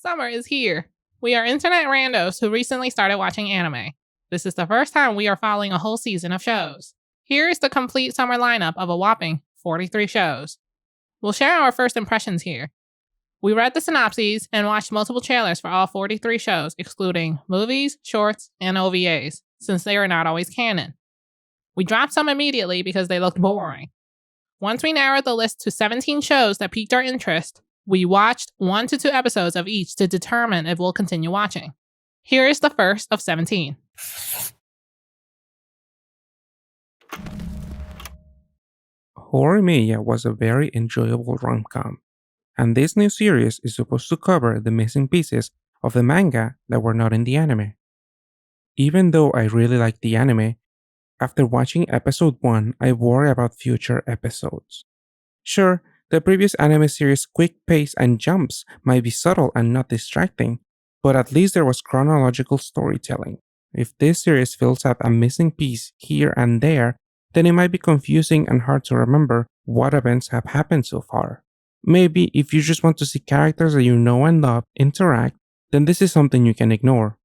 Summer is here. We are internet randos who recently started watching anime. This is the first time we are following a whole season of shows. Here is the complete summer lineup of a whopping 43 shows. We'll share our first impressions here. We read the synopses and watched multiple trailers for all 43 shows, excluding movies, shorts, and OVAs, since they are not always canon. We dropped some immediately because they looked boring. Once we narrowed the list to 17 shows that piqued our interest, we watched 1 to 2 episodes of each to determine if we'll continue watching. Here is the first of 17. Horimiya was a very enjoyable rom-com, and this new series is supposed to cover the missing pieces of the manga that were not in the anime. Even though I really liked the anime, after watching episode 1, I worry about future episodes. Sure, the previous anime series' quick pace and jumps might be subtle and not distracting, but at least there was chronological storytelling. If this series fills out a missing piece here and there, then it might be confusing and hard to remember what events have happened so far. Maybe if you just want to see characters that you know and love interact, then this is something you can ignore.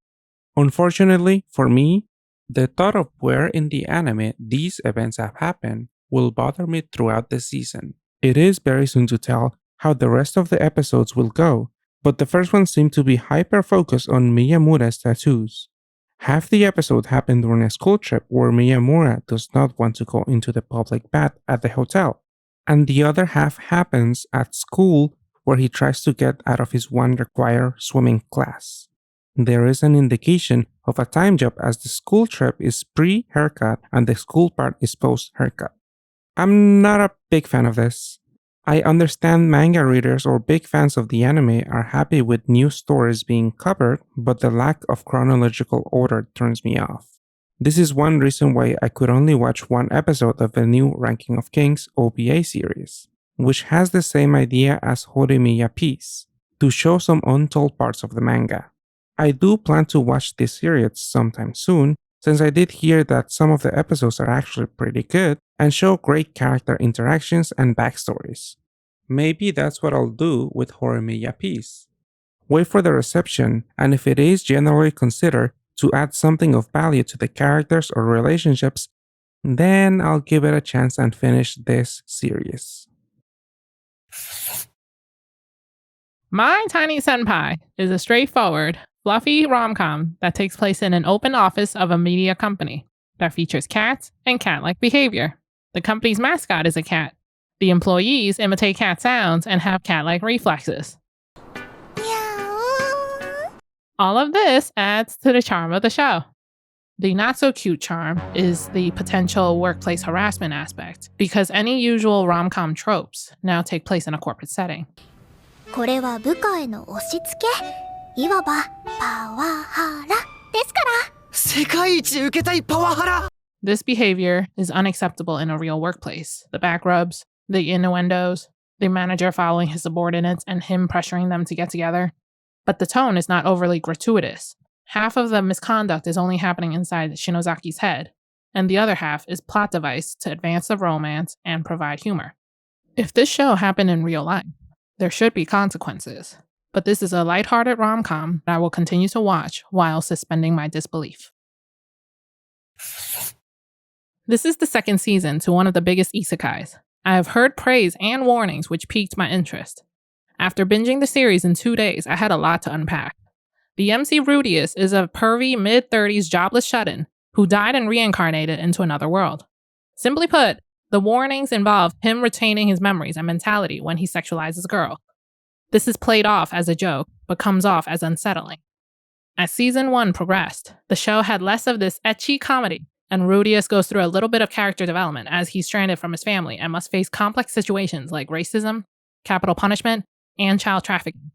Unfortunately, for me, the thought of where in the anime these events have happened will bother me throughout the season. It is very soon to tell how the rest of the episodes will go, but the first one seemed to be hyper-focused on Miyamura's tattoos. Half the episode happened during a school trip where Miyamura does not want to go into the public bath at the hotel, and the other half happens at school where he tries to get out of his one required swimming class. There is an indication of a time jump as the school trip is pre-haircut and the school part is post-haircut. I'm not a big fan of this. I understand manga readers or big fans of the anime are happy with new stories being covered, but the lack of chronological order turns me off. This is one reason why I could only watch one episode of the new Ranking of Kings OVA series, which has the same idea as Horimiya Piece, to show some untold parts of the manga. I do plan to watch this series sometime soon, since I did hear that some of the episodes are actually pretty good and show great character interactions and backstories. Maybe that's what I'll do with Horimiya Piece. Wait for the reception, and if it is generally considered to add something of value to the characters or relationships, then I'll give it a chance and finish this series. My Tiny Senpai is a straightforward, fluffy rom-com that takes place in an open office of a media company that features cats and cat-like behavior. The company's mascot is a cat. The employees imitate cat sounds and have cat-like reflexes. Meow. All of this adds to the charm of the show. The not-so-cute charm is the potential workplace harassment aspect, because any usual rom-com tropes now take place in a corporate setting. これは部下への押し付け。いわばパワハラですから。世界一受けたいパワハラ This behavior is unacceptable in a real workplace. The back rubs, the innuendos, the manager following his subordinates and him pressuring them to get together. But the tone is not overly gratuitous. Half of the misconduct is only happening inside Shinozaki's head, and the other half is plot device to advance the romance and provide humor. If this show happened in real life, there should be consequences. But this is a lighthearted rom-com that I will continue to watch while suspending my disbelief. This is the second season to one of the biggest isekais. I have heard praise and warnings which piqued my interest. After binging the series in 2 days, I had a lot to unpack. The MC Rudius is a pervy mid-30s jobless shut-in who died and reincarnated into another world. Simply put, the warnings involve him retaining his memories and mentality when he sexualizes a girl. This is played off as a joke, but comes off as unsettling. As season 1 progressed, the show had less of this ecchi comedy, and Rudius goes through a little bit of character development as he's stranded from his family and must face complex situations like racism, capital punishment, and child trafficking.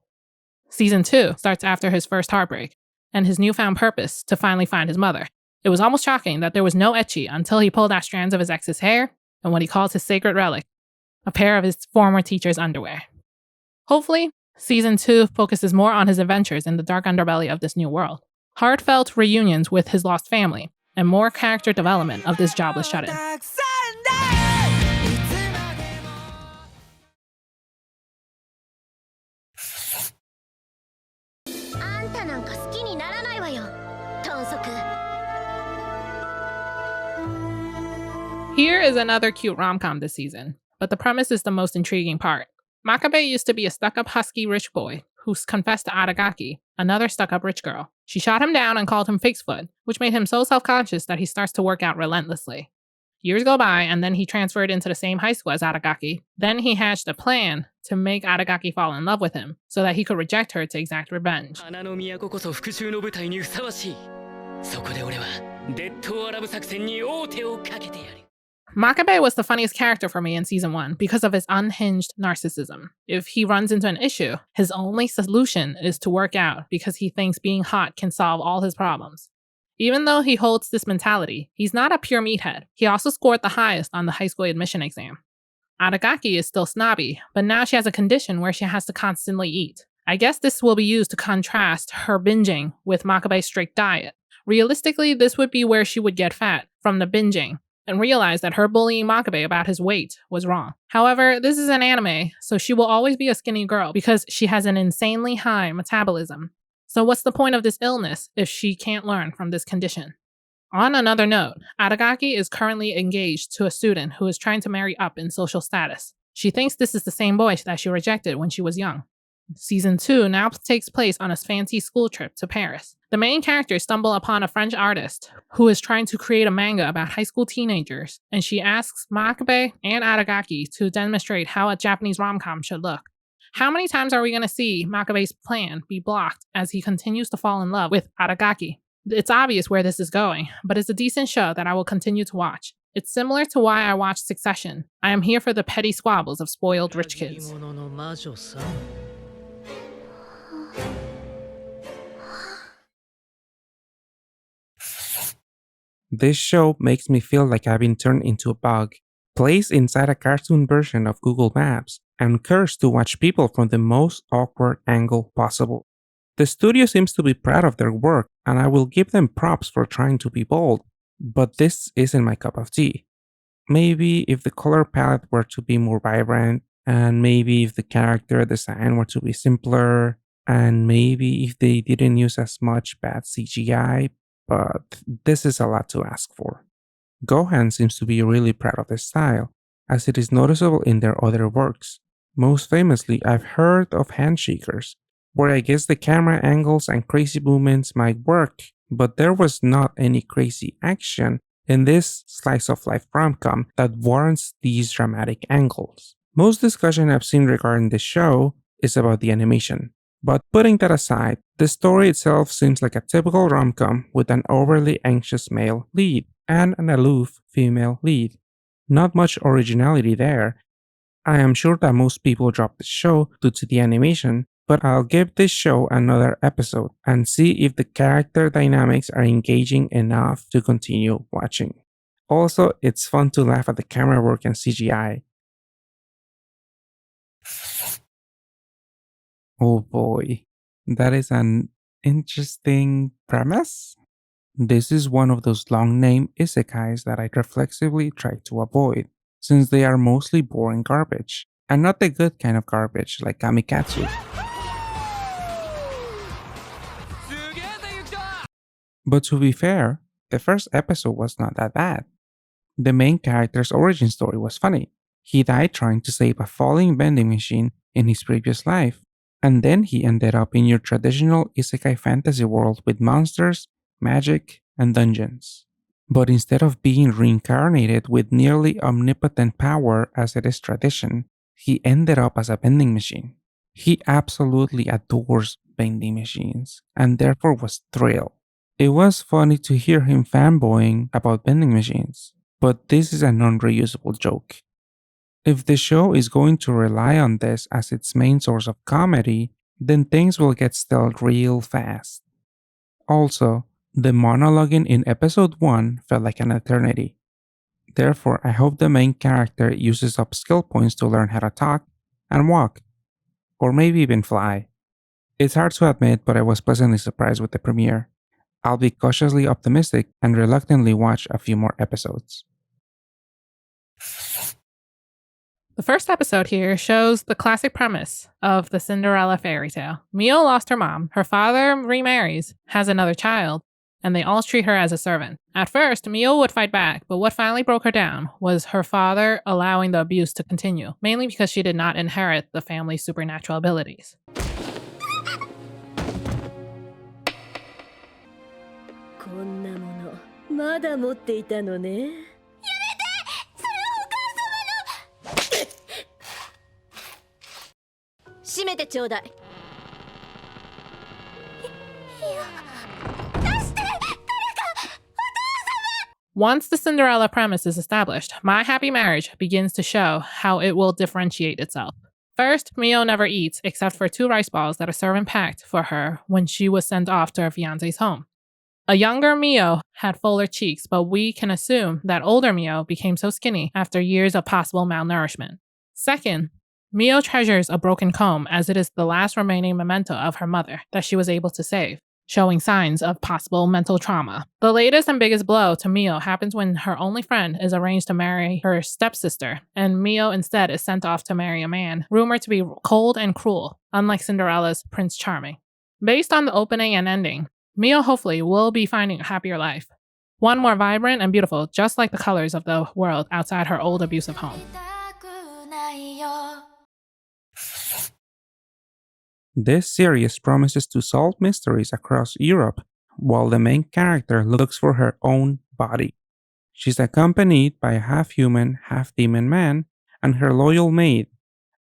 Season 2 starts after his first heartbreak, and his newfound purpose to finally find his mother. It was almost shocking that there was no ecchi until he pulled out strands of his ex's hair and what he calls his sacred relic, a pair of his former teacher's underwear. Hopefully, Season 2 focuses more on his adventures in the dark underbelly of this new world, heartfelt reunions with his lost family, and more character development of this jobless shut-in. 者なんか好きにならないわよ豚足 Here is another cute rom-com this season, but the premise is the most intriguing part. Makabe used to be a stuck-up husky rich boy who confessed to Aragaki, another stuck-up rich girl. She shot him down and called him Fixfoot, which made him so self-conscious that he starts to work out relentlessly. Years go by, and then he transferred into the same high school as Aragaki. Then he hatched a plan to make Aragaki fall in love with him, so that he could reject her to exact revenge. 花の都こそ復讐の舞台にふさわしい。そこで俺はデッドアラブ作戦に王手をかけてやる。 Makabe was the funniest character for me in season 1 because of his unhinged narcissism. If he runs into an issue, his only solution is to work out because he thinks being hot can solve all his problems. Even though he holds this mentality, he's not a pure meathead. He also scored the highest on the high school admission exam. Aragaki is still snobby, but now she has a condition where she has to constantly eat. I guess this will be used to contrast her binging with Makabe's strict diet. Realistically, this would be where she would get fat from the binging and realize that her bullying Makabe about his weight was wrong. However, this is an anime, so she will always be a skinny girl because she has an insanely high metabolism. So what's the point of this illness if she can't learn from this condition? On another note, Aragaki is currently engaged to a student who is trying to marry up in social status. She thinks this is the same boy that she rejected when she was young. Season 2 now takes place on a fancy school trip to Paris. The main characters stumble upon a French artist who is trying to create a manga about high school teenagers, and she asks Makabe and Aragaki to demonstrate how a Japanese rom-com should look. How many times are we going to see Makabe's plan be blocked as he continues to fall in love with Aragaki? It's obvious where this is going, but it's a decent show that I will continue to watch. It's similar to why I watched Succession. I am here for the petty squabbles of spoiled rich kids. This show makes me feel like I've been turned into a bug, placed inside a cartoon version of Google Maps, and cursed to watch people from the most awkward angle possible. The studio seems to be proud of their work, and I will give them props for trying to be bold, but this isn't my cup of tea. Maybe if the color palette were to be more vibrant, and maybe if the character design were to be simpler, and maybe if they didn't use as much bad CGI, but this is a lot to ask for. Gohan seems to be really proud of this style, as it is noticeable in their other works. Most famously, I've heard of Handshakers, where I guess the camera angles and crazy movements might work, but there was not any crazy action in this slice-of-life rom-com that warrants these dramatic angles. Most discussion I've seen regarding this show is about the animation. But putting that aside, the story itself seems like a typical rom-com with an overly anxious male lead and an aloof female lead. Not much originality there. I am sure that most people drop the show due to the animation, but I'll give this show another episode and see if the character dynamics are engaging enough to continue watching. Also, it's fun to laugh at the camera work and CGI. Oh boy, that is an interesting premise. This is one of those long-name isekais that I reflexively try to avoid, since they are mostly boring garbage, and not the good kind of garbage like Kamikatsu. But to be fair, the first episode was not that bad. The main character's origin story was funny. He died trying to save a falling vending machine in his previous life, and then he ended up in your traditional isekai fantasy world with monsters, magic, and dungeons. But instead of being reincarnated with nearly omnipotent power as it is tradition, he ended up as a vending machine. He absolutely adores vending machines, and therefore was thrilled. It was funny to hear him fanboying about vending machines, but this is a non-reusable joke. If the show is going to rely on this as its main source of comedy, then things will get stale real fast. Also, the monologuing in episode 1 felt like an eternity. Therefore, I hope the main character uses up skill points to learn how to talk and walk, or maybe even fly. It's hard to admit, but I was pleasantly surprised with the premiere. I'll be cautiously optimistic and reluctantly watch a few more episodes. The first episode here shows the classic premise of the Cinderella fairy tale. Mio lost her mom, her father remarries, has another child, and they all treat her as a servant. At first, Mio would fight back, but what finally broke her down was her father allowing the abuse to continue, mainly because she did not inherit the family's supernatural abilities. こんなものまだ持っていたのね。閉めてちょうだい。 Once the Cinderella premise is established, My Happy Marriage begins to show how it will differentiate itself. First, Mio never eats except for 2 rice balls that a servant packed for her when she was sent off to her fiance's home. A younger Mio had fuller cheeks, but we can assume that older Mio became so skinny after years of possible malnourishment. Second, Mio treasures a broken comb as it is the last remaining memento of her mother that she was able to save, showing signs of possible mental trauma. The latest and biggest blow to Mio happens when her only friend is arranged to marry her stepsister, and Mio instead is sent off to marry a man rumored to be cold and cruel, unlike Cinderella's Prince Charming. Based on the opening and ending, Mio hopefully will be finding a happier life. One more vibrant and beautiful, just like the colors of the world outside her old abusive home. This series promises to solve mysteries across Europe while the main character looks for her own body. She's accompanied by a half-human, half-demon man and her loyal maid,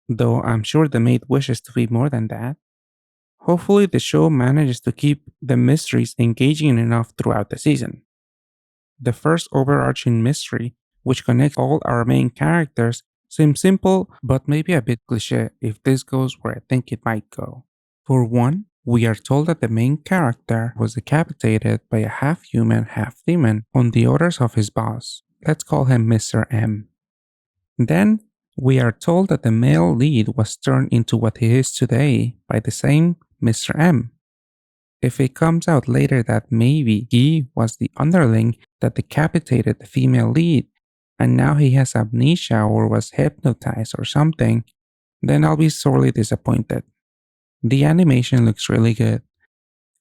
though I'm sure the maid wishes to be more than that. Hopefully the show manages to keep the mysteries engaging enough throughout the season. The first overarching mystery, which connects all our main characters, seems simple but maybe a bit cliché if this goes where I think it might go. For one, we are told that the main character was decapitated by a half-human, half-demon on the orders of his boss. Let's call him Mr. M. Then, we are told that the male lead was turned into what he is today by the same Mr. M. If it comes out later that maybe he was the underling that decapitated the female lead, and now he has amnesia or was hypnotized or something, then I'll be sorely disappointed. The animation looks really good,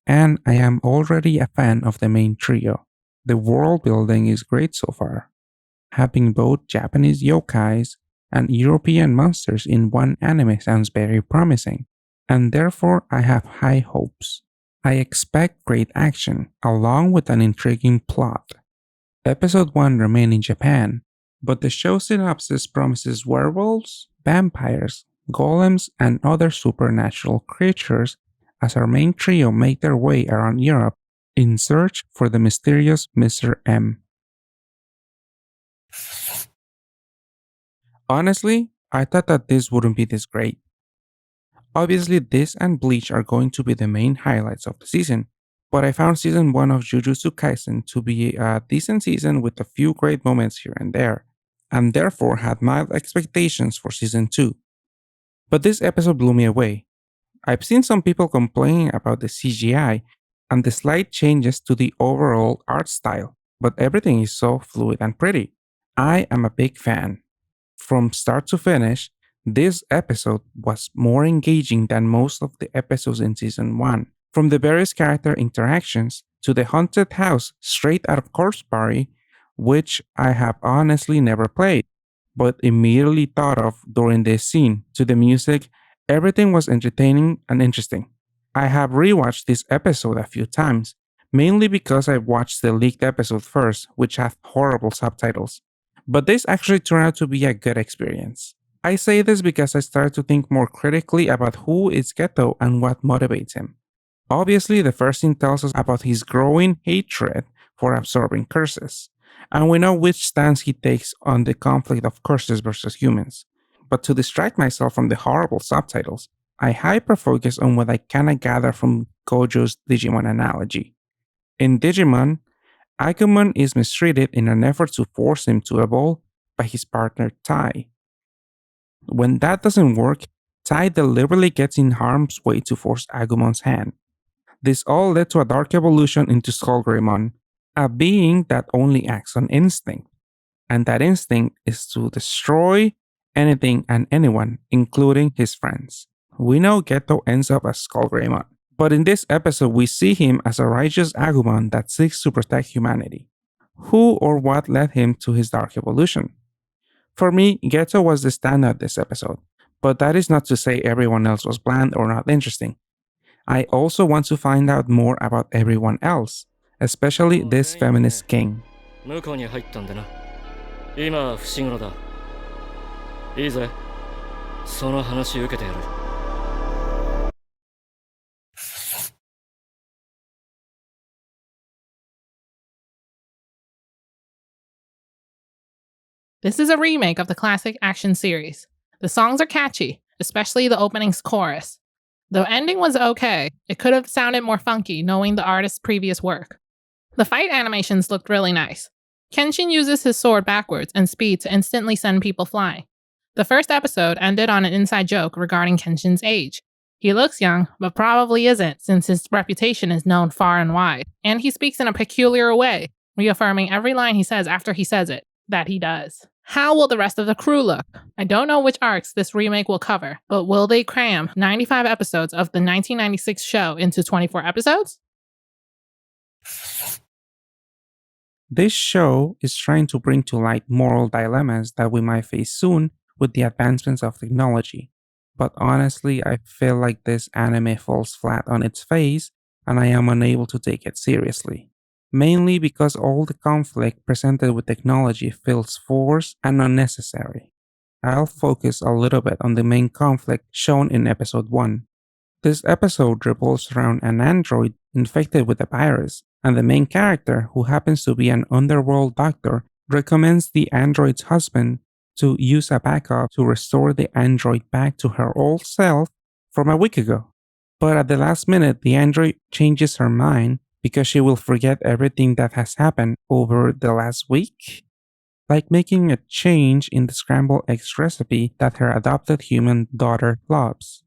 and I am already a fan of the main trio. The world building is great so far. Having both Japanese yokais and European monsters in one anime sounds very promising, and therefore I have high hopes. I expect great action, along with an intriguing plot. Episode 1 remained in Japan, but the show synopsis promises werewolves, vampires, golems, and other supernatural creatures as our main trio make their way around Europe in search for the mysterious Mr. M. Honestly, I thought that this wouldn't be this great. Obviously, this and Bleach are going to be the main highlights of the season, but I found season 1 of Jujutsu Kaisen to be a decent season with a few great moments here and there, and therefore had mild expectations for season 2. But this episode blew me away. I've seen some people complaining about the CGI and the slight changes to the overall art style, but everything is so fluid and pretty. I am a big fan. From start to finish, this episode was more engaging than most of the episodes in season 1. From the various character interactions to the haunted house straight out of Corpse Party, which I have honestly never played, but immediately thought of during this scene, to the music, everything was entertaining and interesting. I have rewatched this episode a few times, mainly because I watched the leaked episode first, which had horrible subtitles. But this actually turned out to be a good experience. I say this because I started to think more critically about who is Geto and what motivates him. Obviously, the first scene tells us about his growing hatred for absorbing curses, and we know which stance he takes on the conflict of curses versus humans. But to distract myself from the horrible subtitles, I hyper-focus on what I kinda gather from Gojo's Digimon analogy. In Digimon, Agumon is mistreated in an effort to force him to evolve by his partner Tai. When that doesn't work, Tai deliberately gets in harm's way to force Agumon's hand. This all led to a dark evolution into Skullgreymon, a being that only acts on instinct. And that instinct is to destroy anything and anyone, including his friends. We know Geto ends up as Skull Greymon, but in this episode we see him as a righteous Agumon that seeks to protect humanity. Who or what led him to his dark evolution? For me, Geto was the standout this episode, but that is not to say everyone else was bland or not interesting. I also want to find out more about everyone else, especially this feminist king. 向こうに入ったんでな。今伏黒だ。いいぜ。その話受けてやる。This is a remake of the classic action series. The songs are catchy, especially the opening's chorus. The ending was okay. It could have sounded more funky knowing the artist's previous work. The fight animations looked really nice. Kenshin uses his sword backwards and speed to instantly send people flying. The first episode ended on an inside joke regarding Kenshin's age. He looks young, but probably isn't since his reputation is known far and wide, and he speaks in a peculiar way, reaffirming every line he says after he says it, that he does. How will the rest of the crew look? I don't know which arcs this remake will cover, but will they cram 95 episodes of the 1996 show into 24 episodes? This show is trying to bring to light moral dilemmas that we might face soon with the advancements of technology. But honestly, I feel like this anime falls flat on its face and I am unable to take it seriously. Mainly because all the conflict presented with technology feels forced and unnecessary. I'll focus a little bit on the main conflict shown in episode 1. This episode revolves around an android infected with a virus, and the main character, who happens to be an underworld doctor, recommends the android's husband to use a backup to restore the android back to her old self from a week ago. But at the last minute, the android changes her mind because she will forget everything that has happened over the last week. Like making a change in the scrambled eggs recipe that her adopted human daughter loves.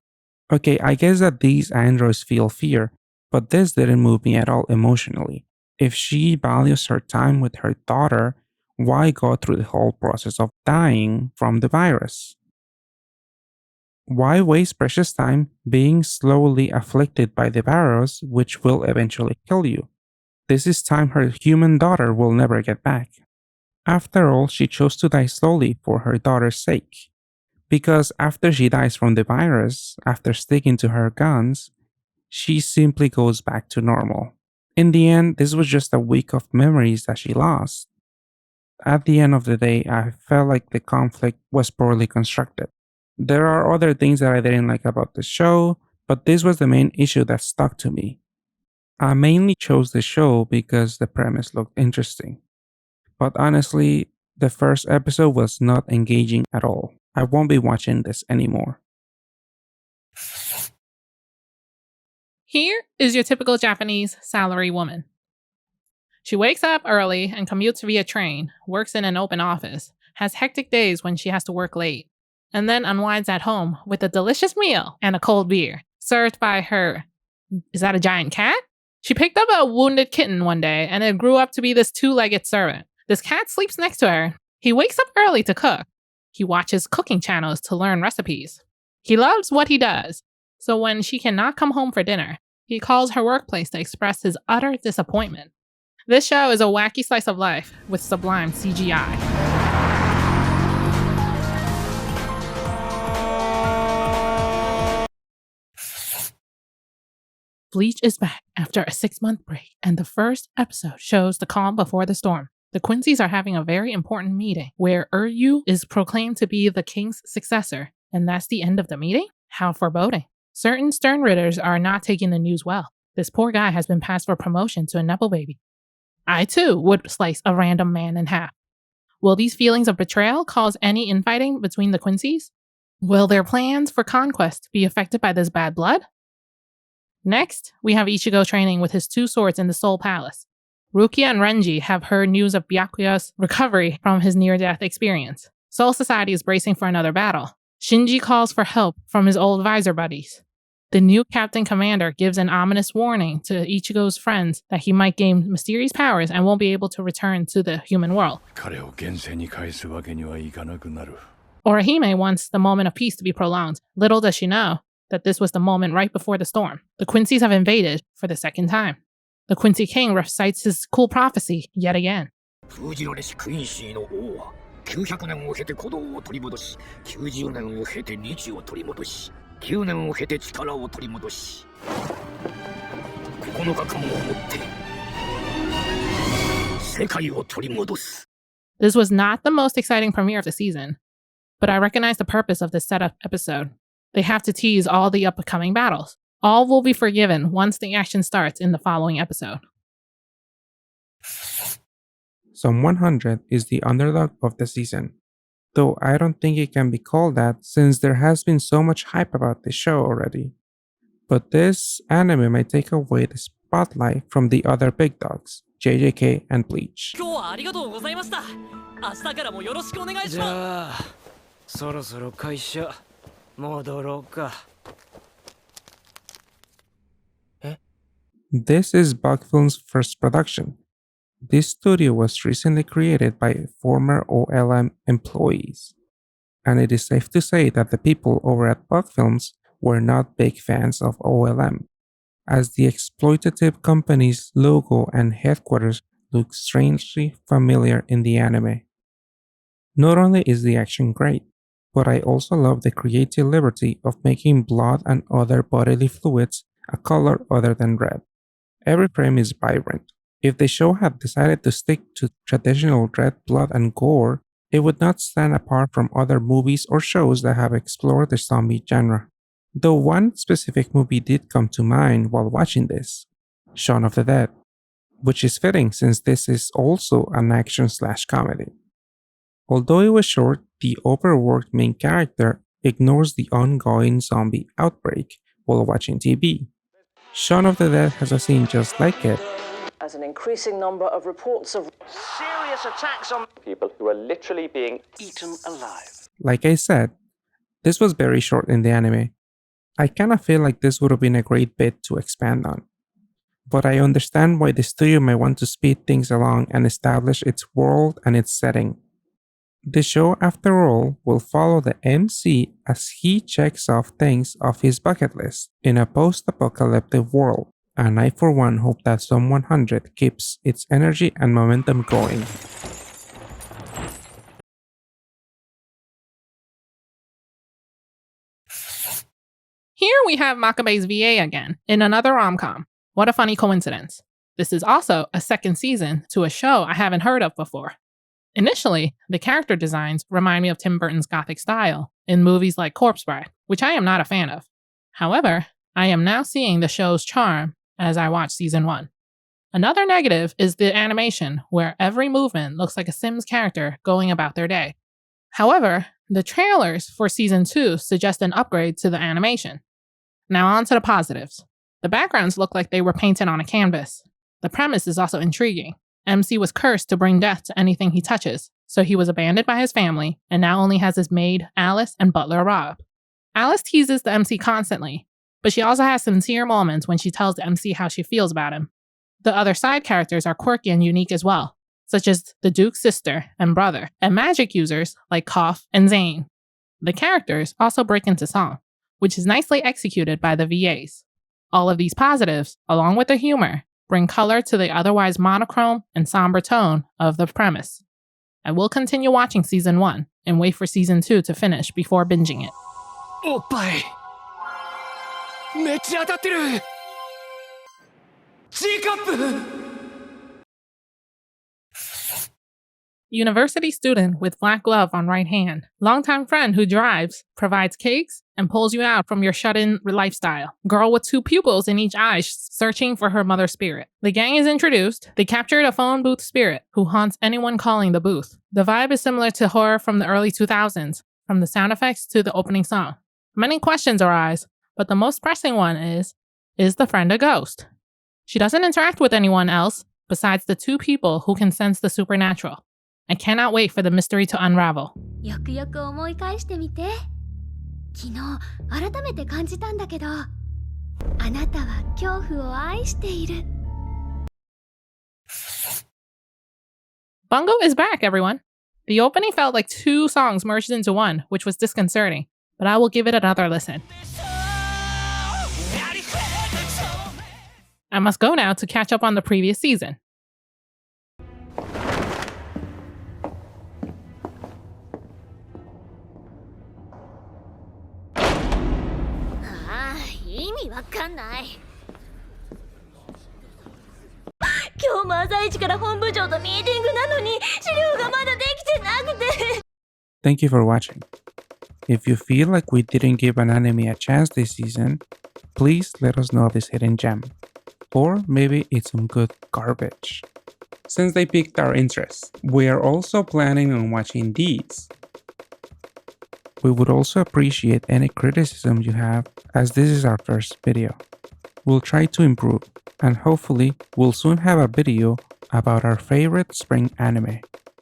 Okay, I guess that these androids feel fear, but this didn't move me at all emotionally. If she values her time with her daughter, why go through the whole process of dying from the virus? Why waste precious time being slowly afflicted by the virus, which will eventually kill you? This is time her human daughter will never get back. After all, she chose to die slowly for her daughter's sake. Because after she dies from the virus, after sticking to her guns, she simply goes back to normal. In the end, this was just a week of memories that she lost. At the end of the day, I felt like the conflict was poorly constructed. There are other things that I didn't like about the show, but this was the main issue that stuck to me. I mainly chose the show because the premise looked interesting. But honestly, the first episode was not engaging at all. I won't be watching this anymore. Here is your typical Japanese salary woman. She wakes up early and commutes via train, works in an open office, has hectic days when she has to work late, and then unwinds at home with a delicious meal and a cold beer, served by her... Is that a giant cat? She picked up a wounded kitten one day, and it grew up to be this two-legged servant. This cat sleeps next to her. He wakes up early to cook. He watches cooking channels to learn recipes. He loves what he does, so when she cannot come home for dinner, he calls her workplace to express his utter disappointment. This show is a wacky slice of life with sublime CGI. Bleach is back after a 6-month break, and the first episode shows the calm before the storm. The Quincy's are having a very important meeting where Uryu is proclaimed to be the king's successor, and that's the end of the meeting? How foreboding. Certain Sternritters are not taking the news well. This poor guy has been passed for promotion to a Nepo baby. I too would slice a random man in half. Will these feelings of betrayal cause any infighting between the Quincy's? Will their plans for conquest be affected by this bad blood? Next, we have Ichigo training with his 2 swords in the Soul Palace. Rukia and Renji have heard news of Byakuya's recovery from his near-death experience. Soul Society is bracing for another battle. Shinji calls for help from his old visor buddies. The new Captain Commander gives an ominous warning to Ichigo's friends that he might gain mysterious powers and won't be able to return to the human world. Orihime wants the moment of peace to be prolonged. Little does she know that this was the moment right before the storm. The Quincy's have invaded for the second time. The Quincy King recites his cool prophecy yet again. 封じられしクインシーの王は900年を経て鼓動を取り戻し、90年を経て日を取り戻し、9年を経て力を取り戻し、9日間をもって世界を取り戻す。 This was not the most exciting premiere of the season, but I recognize the purpose of this setup episode. They have to tease all the upcoming battles. All will be forgiven once the action starts in the following episode. Some 100 is the underdog of the season, though I don't think it can be called that since there has been so much hype about this show already. But this anime might take away the spotlight from the other big dogs, JJK and Bleach. 今日はありがとうございました。明日からもよろしくお願いします。じゃあ、そろそろ会社戻ろうか。This is Bocchan's first production. This studio was recently created by former OLM employees, and it is safe to say that the people over at Bocchan were not big fans of OLM, as the exploitative company's logo and headquarters look strangely familiar in the anime. Not only is the action great, but I also love the creative liberty of making blood and other bodily fluids a color other than red. Every frame is vibrant. If the show had decided to stick to traditional red blood and gore, it would not stand apart from other movies or shows that have explored the zombie genre. Though one specific movie did come to mind while watching this, Shaun of the Dead, which is fitting since this is also an action/comedy. Although it was short, the overworked main character ignores the ongoing zombie outbreak while watching TV. Shaun of the Dead has a scene just like it, as an increasing number of reports of serious attacks on people who are literally being eaten alive. Like I said, this was very short in the anime. I kinda feel like this would have been a great bit to expand on. But I understand why the studio might want to speed things along and establish its world and its setting. The show, after all, will follow the MC as he checks off things off his bucket list in a post-apocalyptic world, and I for one hope that Some 100 keeps its energy and momentum going. Here we have Makabe's VA again, in another rom-com. What a funny coincidence. This is also a second season to a show I haven't heard of before. Initially, the character designs remind me of Tim Burton's gothic style in movies like Corpse Bride, which I am not a fan of. However, I am now seeing the show's charm as I watch season 1. Another negative is the animation, where every movement looks like a Sims character going about their day. However, the trailers for season 2 suggest an upgrade to the animation. Now on to the positives. The backgrounds look like they were painted on a canvas. The premise is also intriguing. MC was cursed to bring death to anything he touches, so he was abandoned by his family and now only has his maid, Alice, and butler, Rob. Alice teases the MC constantly, but she also has sincere moments when she tells the MC how she feels about him. The other side characters are quirky and unique as well, such as the Duke's sister and brother, and magic users like Koff and Zane. The characters also break into song, which is nicely executed by the VAs. All of these positives, along with the humor, bring color to the otherwise monochrome and somber tone of the premise. I will continue watching season 1 and wait for season 2 to finish before binging it. おっぱいめっちゃ当たってる G カップ University student with black glove on right hand. Longtime friend who drives, provides cakes, and pulls you out from your shut-in lifestyle. Girl with 2 pupils in each eye searching for her mother's spirit. The gang is introduced. They captured a phone booth spirit who haunts anyone calling the booth. The vibe is similar to horror from the early 2000s, from the sound effects to the opening song. Many questions arise, but the most pressing one is the friend a ghost? She doesn't interact with anyone else besides the 2 people who can sense the supernatural. I cannot wait for the mystery to unravel. よくよく思い返してみて。昨日改めて感じたんだけど、あなたは恐怖を愛している。Bungo is back, everyone. The opening felt like 2 songs merged into one, which was disconcerting, but I will give it another listen. I must go now to catch up on the previous season. Ah, 意味わかんない。今日も朝一から本部長とミーティングなのに資料がまだできてなくて。 Thank you for watching. If you feel like we didn't give an anime a chance this season, please let us know this hidden gem. Or maybe it's some good garbage. Since they piqued our interest, we are also planning on watching these. We would also appreciate any criticism you have, as this is our first video. We'll try to improve, and hopefully we'll soon have a video about our favorite spring anime.